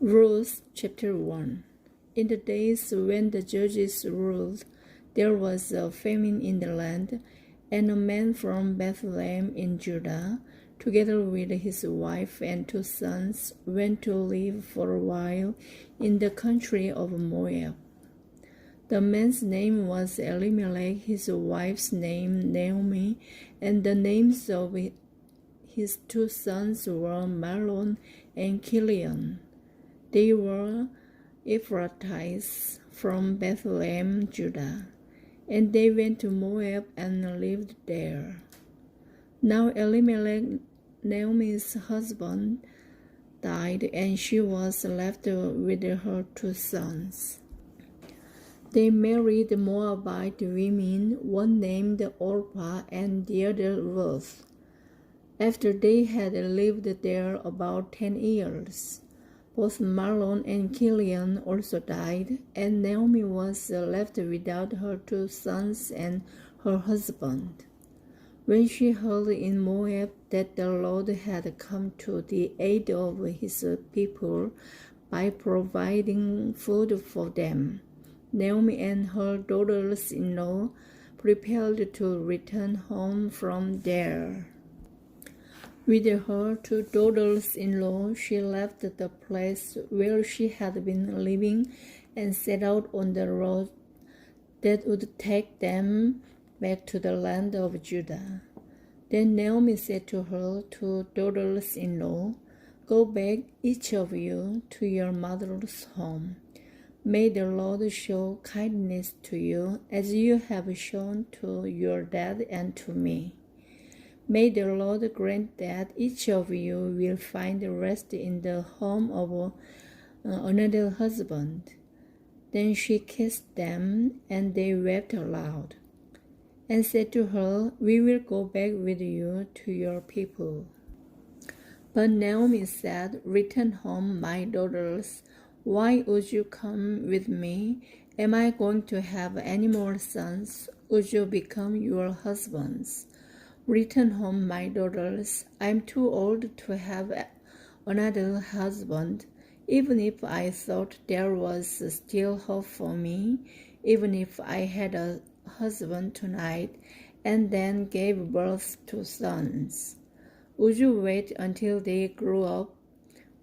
Ruth chapter 1. In the days when the judges ruled, there was a famine in the land, and a man from Bethlehem in Judah, together with his wife and 2 sons, went to live for a while in the country of Moab. The man's name was Elimelech, his wife's name Naomi, and the names of his 2 sons were Mahlon and Chilion. They were Ephrathites from Bethlehem, Judah, and they went to Moab and lived there. Now Elimelech, Naomi's husband, died, and she was left with her 2 sons. They married Moabite women, one named Orpah and the other Ruth. After they had lived there about 10 years, both Mahlon and Chilion also died, and Naomi was left without her 2 sons and her husband. When she heard in Moab that the Lord had come to the aid of his people by providing food for them, Naomi and her daughters-in-law prepared to return home from there. With her 2 daughters-in-law, she left the place where she had been living and set out on the road that would take them back to the land of Judah. Then Naomi said to her 2 daughters-in-law, "Go back, each of you, to your mother's home. May the Lord show kindness to you as you have shown to your dad and to me. May the Lord grant that each of you will find rest in the home of another husband." Then she kissed them, and they wept aloud, and said to her, "We will go back with you to your people." But Naomi said, "Return home, my daughters. Why would you come with me? Am I going to have any more sons? Would you become your husbands? Return home, my daughters. I am too old to have another husband. Even if I thought there was still hope for me, even if I had a husband tonight and then gave birth to sons. Would you wait until they grew up?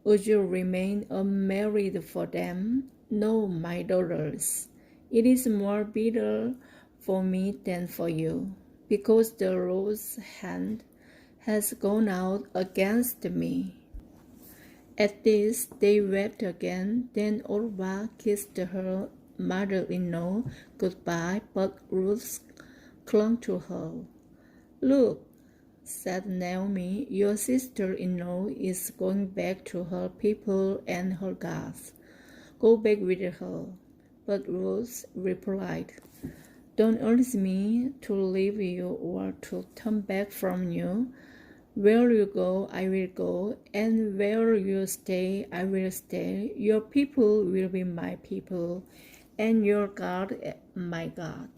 Would you remain unmarried for them? No, my daughters. It is more bitter for me than for you, because the Lord's hand has gone out against me." At this they wept again. Then Orpah kissed her mother-in-law goodbye, but Ruth clung to her. "Look," said Naomi, "your sister-in-law is going back to her people and her gods. Go back with her." But Ruth replied, "Don't urge me to leave you or to turn back from you. Where you go, I will go, and where you stay, I will stay. Your people will be my people, and your God my God.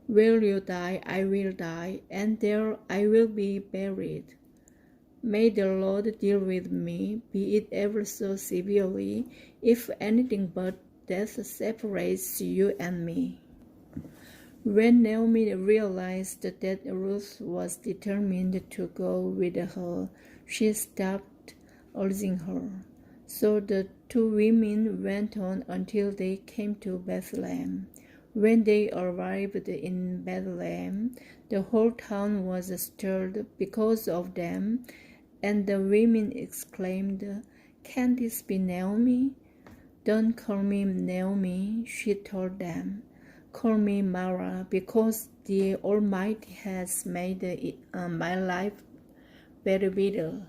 Where you die, I will die, and there I will be buried. May the Lord deal with me, be it ever so severely, if anything but death separates you and me." When Naomi realized that Ruth was determined to go with her, she stopped urging her. So the 2 women went on until they came to Bethlehem. When they arrived in Bethlehem, the whole town was stirred because of them, and the women exclaimed, "Can this be Naomi?" "Don't call me Naomi," she told them. "Call me Mara, because the Almighty has made my life very bitter.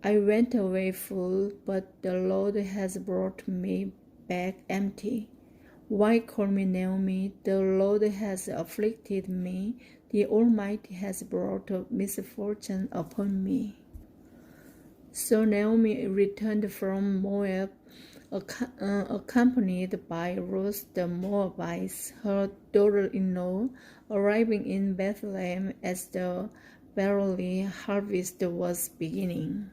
I went away full, but the Lord has brought me back empty. Why call me Naomi? The Lord has afflicted me. The Almighty has brought misfortune upon me." So Naomi returned from Moab, accompanied by Ruth the Moabite, her daughter-in-law, arriving in Bethlehem as the barley harvest was beginning.